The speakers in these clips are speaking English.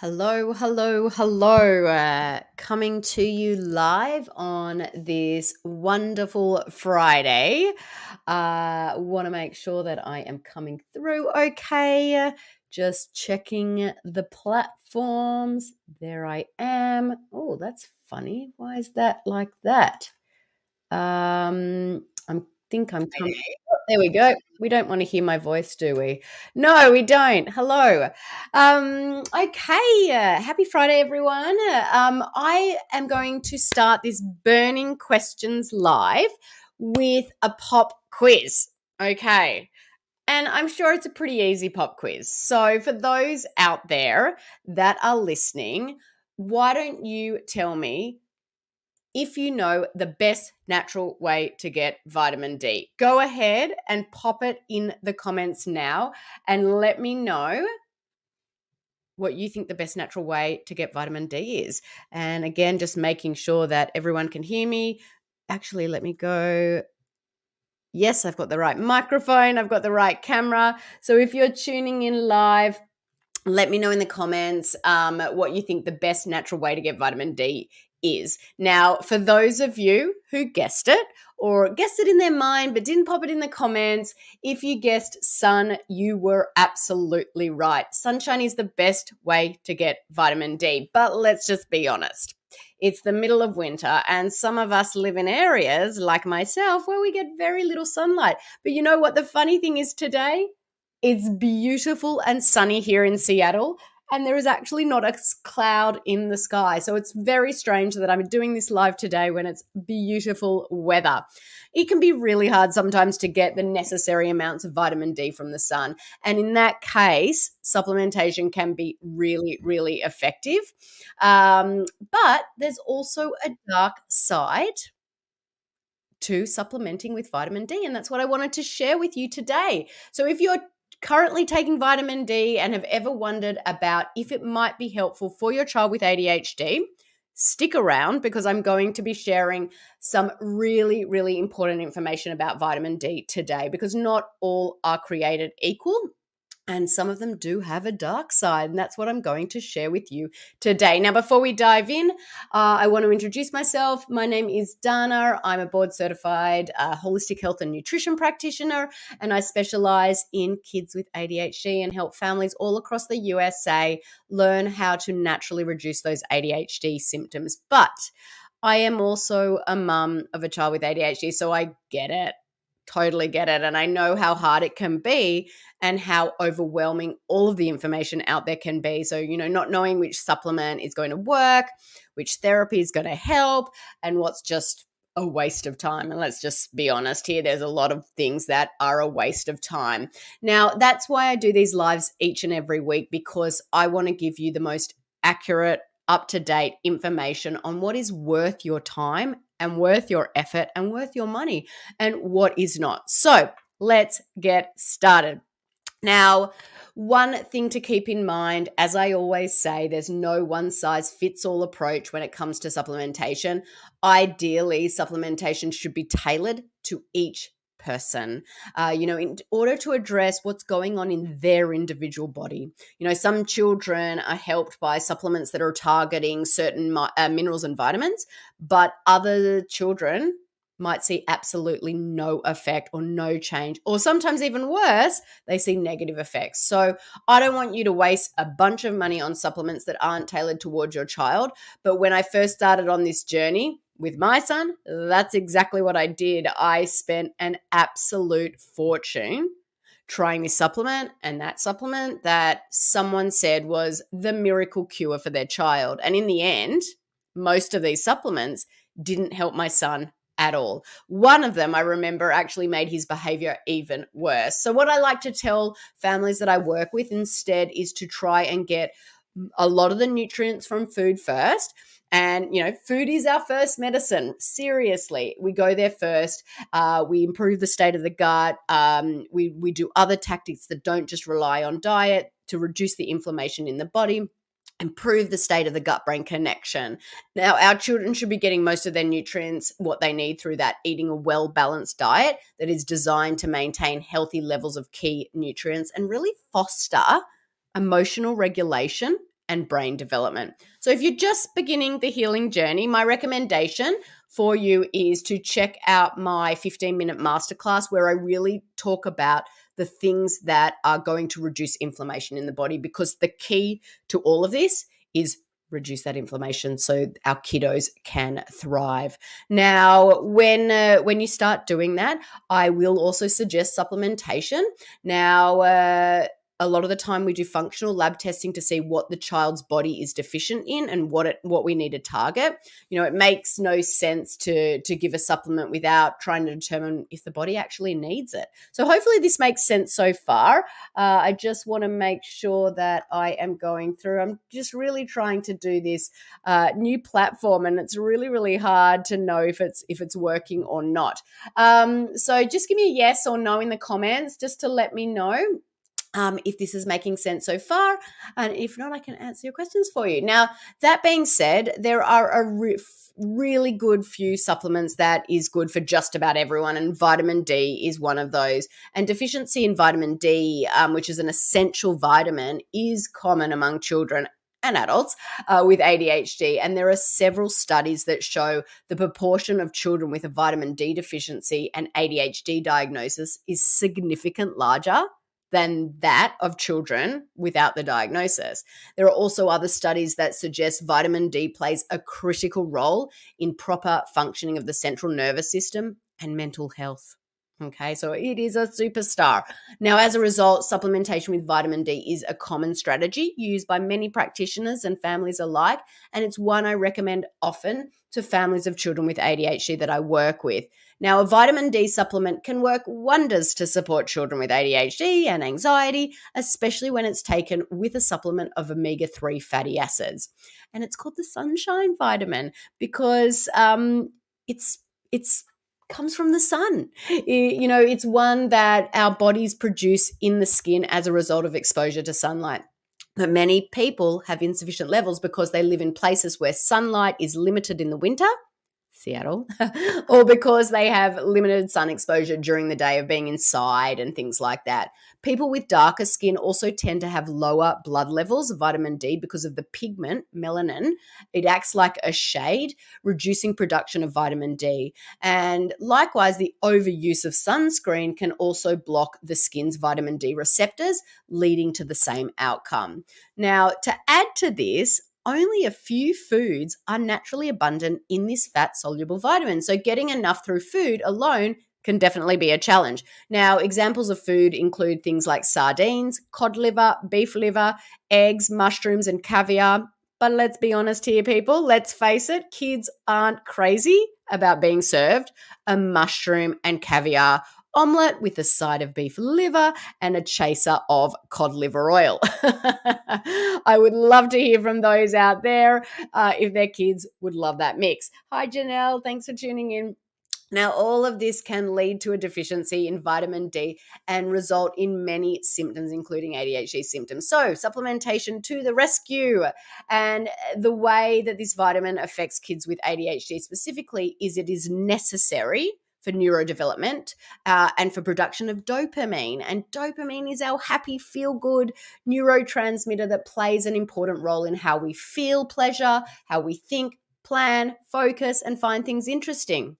Hello, hello, hello. Coming to you live on this wonderful Friday. Want to make sure that I am coming through okay. Just checking the platforms. There I am. Oh, that's funny. Why is that like that? I think I'm coming. Oh, there we go. We don't want to hear my voice, do we? No, we don't. Hello. Okay. Happy Friday, everyone. I am going to start this burning questions live with a pop quiz. Okay. And I'm sure it's a pretty easy pop quiz. So, for those out there that are listening, why don't you tell me if you know the best natural way to get vitamin D? Go ahead and pop it in the comments now and let me know what you think the best natural way to get vitamin D is. And again, just making sure that everyone can hear me. Actually, let me go. Yes, I've got the right microphone, I've got the right camera. So if you're tuning in live, let me know in the comments what you think the best natural way to get vitamin D is. Now, for those of you who guessed it or guessed it in their mind but didn't pop it in the comments, if you guessed sun, you were absolutely right. Sunshine is the best way to get vitamin D. But let's just be honest. It's the middle of winter, and some of us live in areas like myself where we get very little sunlight. But you know what the funny thing is today? It's beautiful and sunny here in Seattle, and there is actually not a cloud in the sky. So it's very strange that I'm doing this live today when it's beautiful weather. It can be really hard sometimes to get the necessary amounts of vitamin D from the sun. And in that case, supplementation can be really, really effective. But there's also a dark side to supplementing with vitamin D. And that's what I wanted to share with you today. So if you're currently taking vitamin D and have ever wondered about if it might be helpful for your child with ADHD, stick around because I'm going to be sharing some really, really important information about vitamin D today because not all are created equal. And some of them do have a dark side, and that's what I'm going to share with you today. Now, before we dive in, I want to introduce myself. My name is Dana. I'm a board certified holistic health and nutrition practitioner, and I specialize in kids with ADHD and help families all across the USA learn how to naturally reduce those ADHD symptoms. But I am also a mum of a child with ADHD, so I get it. Totally get it. And I know how hard it can be and how overwhelming all of the information out there can be. So, not knowing which supplement is going to work, which therapy is going to help, and what's just a waste of time. And let's just be honest here, there's a lot of things that are a waste of time. Now, that's why I do these lives each and every week, because I want to give you the most accurate, up-to-date information on what is worth your time and worth your effort and worth your money and what is not. So let's get started. Now, one thing to keep in mind, as I always say, there's no one size fits all approach when it comes to supplementation. Ideally, supplementation should be tailored to each person, in order to address what's going on in their individual body. Some children are helped by supplements that are targeting certain minerals and vitamins, but other children might see absolutely no effect or no change, or sometimes even worse, they see negative effects. So I don't want you to waste a bunch of money on supplements that aren't tailored towards your child. But when I first started on this journey with my son, that's exactly what I did. I spent an absolute fortune trying this supplement and that supplement that someone said was the miracle cure for their child. And in the end, most of these supplements didn't help my son at all. One of them, I remember, actually made his behavior even worse. So what I like to tell families that I work with instead is to try and get a lot of the nutrients from food first. And, food is our first medicine. Seriously, we go there first. We improve the state of the gut. We do other tactics that don't just rely on diet to reduce the inflammation in the body, improve the state of the gut-brain connection. Now, our children should be getting most of their nutrients, what they need, through that eating a well-balanced diet that is designed to maintain healthy levels of key nutrients and really foster emotional regulation and brain development. So if you're just beginning the healing journey, my recommendation for you is to check out my 15-minute masterclass where I really talk about the things that are going to reduce inflammation in the body, because the key to all of this is reduce that inflammation so our kiddos can thrive. Now, when you start doing that, I will also suggest supplementation. Now, a lot of the time we do functional lab testing to see what the child's body is deficient in and what we need to target. It makes no sense to give a supplement without trying to determine if the body actually needs it. So hopefully this makes sense so far. I just want to make sure that I am going through. I'm just really trying to do this new platform, and it's really, really hard to know if it's working or not. So just give me a yes or no in the comments just to let me know if this is making sense so far. And if not, I can answer your questions for you. Now, that being said, there are a really good few supplements that is good for just about everyone, and vitamin D is one of those. And deficiency in vitamin D, which is an essential vitamin, is common among children and adults with ADHD. And there are several studies that show the proportion of children with a vitamin D deficiency and ADHD diagnosis is significantly larger than that of children without the diagnosis. There are also other studies that suggest vitamin D plays a critical role in proper functioning of the central nervous system and mental health. Okay, so it is a superstar. Now, as a result, supplementation with vitamin D is a common strategy used by many practitioners and families alike, and it's one I recommend often to families of children with ADHD that I work with. Now, a vitamin D supplement can work wonders to support children with ADHD and anxiety, especially when it's taken with a supplement of omega-3 fatty acids. And it's called the sunshine vitamin because it's comes from the sun. It's one that our bodies produce in the skin as a result of exposure to sunlight. But many people have insufficient levels because they live in places where sunlight is limited in the winter, Seattle, or because they have limited sun exposure during the day of being inside and things like that. People with darker skin also tend to have lower blood levels of vitamin D because of the pigment, melanin. It acts like a shade, reducing production of vitamin D. And likewise, the overuse of sunscreen can also block the skin's vitamin D receptors, leading to the same outcome. Now, to add to this, only a few foods are naturally abundant in this fat-soluble vitamin. So getting enough through food alone can definitely be a challenge. Now, examples of food include things like sardines, cod liver, beef liver, eggs, mushrooms, and caviar. But let's be honest here, people. Let's face it, kids aren't crazy about being served a mushroom and caviar omelette with a side of beef liver and a chaser of cod liver oil. I would love to hear from those out there if their kids would love that mix. Hi, Janelle. Thanks for tuning in. Now, all of this can lead to a deficiency in vitamin D and result in many symptoms, including ADHD symptoms. So, supplementation to the rescue. And the way that this vitamin affects kids with ADHD specifically is it is necessary for neurodevelopment and for production of dopamine. And dopamine is our happy, feel-good neurotransmitter that plays an important role in how we feel pleasure, how we think, plan, focus, and find things interesting.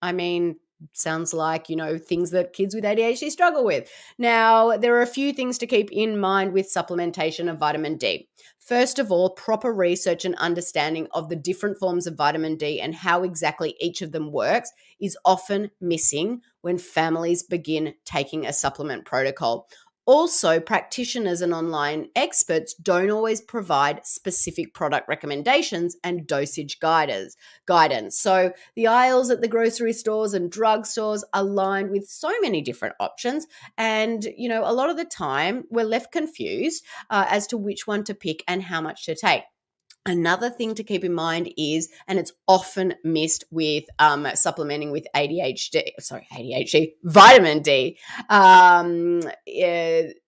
I mean, sounds like, things that kids with ADHD struggle with. Now, there are a few things to keep in mind with supplementation of vitamin D. First of all, proper research and understanding of the different forms of vitamin D and how exactly each of them works is often missing when families begin taking a supplement protocol. Also, practitioners and online experts don't always provide specific product recommendations and dosage guidance. So the aisles at the grocery stores and drugstores are lined with so many different options. And, a lot of the time we're left confused as to which one to pick and how much to take. Another thing to keep in mind is, and it's often missed with supplementing with vitamin D.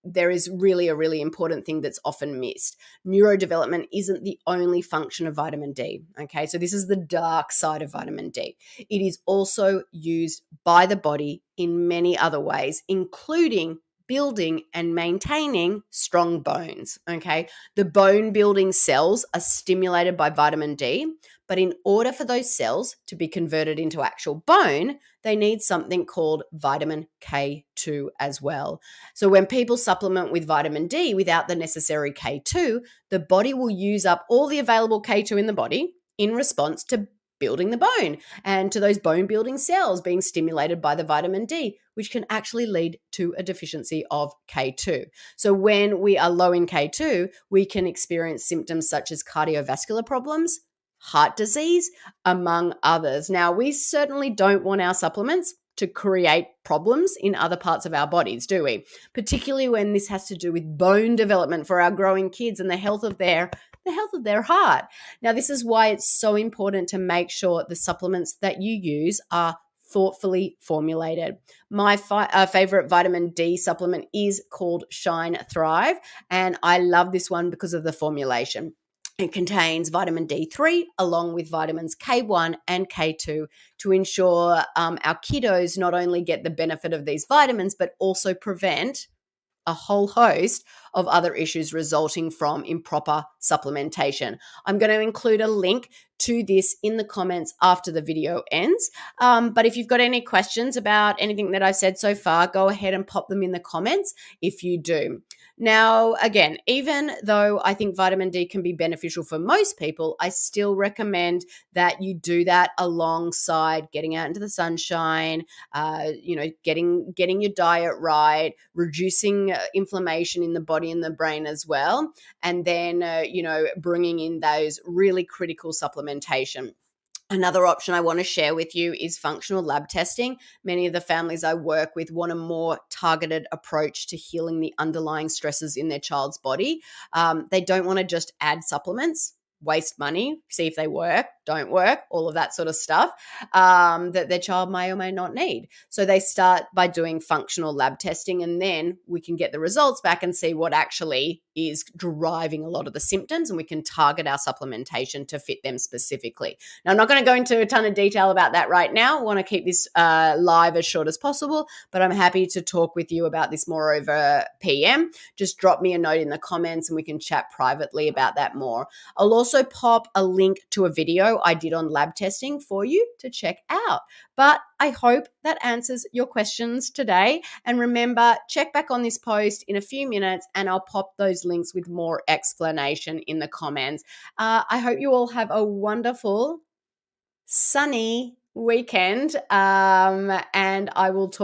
There is really a really important thing that's often missed. Neurodevelopment isn't the only function of vitamin D. Okay, so this is the dark side of vitamin D. It is also used by the body in many other ways, including building and maintaining strong bones. Okay. The bone building cells are stimulated by vitamin D, but in order for those cells to be converted into actual bone, they need something called vitamin K2 as well. So when people supplement with vitamin D without the necessary K2, the body will use up all the available K2 in the body in response to building the bone and to those bone building cells being stimulated by the vitamin D, which can actually lead to a deficiency of K2. So when we are low in K2, we can experience symptoms such as cardiovascular problems, heart disease, among others. Now, we certainly don't want our supplements to create problems in other parts of our bodies, do we? Particularly when this has to do with bone development for our growing kids and the health of their heart. Now, this is why it's so important to make sure the supplements that you use are thoughtfully formulated. My favorite vitamin D supplement is called Shine Thrive, and I love this one because of the formulation. It contains vitamin D3 along with vitamins K1 and K2 to ensure our kiddos not only get the benefit of these vitamins, but also prevent a whole host of other issues resulting from improper supplementation. I'm going to include a link to this in the comments after the video ends. But if you've got any questions about anything that I've said so far, go ahead and pop them in the comments if you do. Now, again, even though I think vitamin D can be beneficial for most people, I still recommend that you do that alongside getting out into the sunshine, getting your diet right, reducing inflammation in the body and the brain as well, and then, bringing in those really critical supplementation. Another option I want to share with you is functional lab testing. Many of the families I work with want a more targeted approach to healing the underlying stresses in their child's body. They don't want to just add supplements, waste money, see if they work, don't work, all of that sort of stuff that their child may or may not need. So they start by doing functional lab testing, and then we can get the results back and see what actually is driving a lot of the symptoms, and we can target our supplementation to fit them specifically. Now, I'm not going to go into a ton of detail about that right now. I want to keep this live as short as possible, but I'm happy to talk with you about this more over PM. Just drop me a note in the comments and we can chat privately about that more. I'll also pop a link to a video I did on lab testing for you to check out. But I hope that answers your questions today. And remember, check back on this post in a few minutes and I'll pop those links with more explanation in the comments. I hope you all have a wonderful, sunny weekend, and I will talk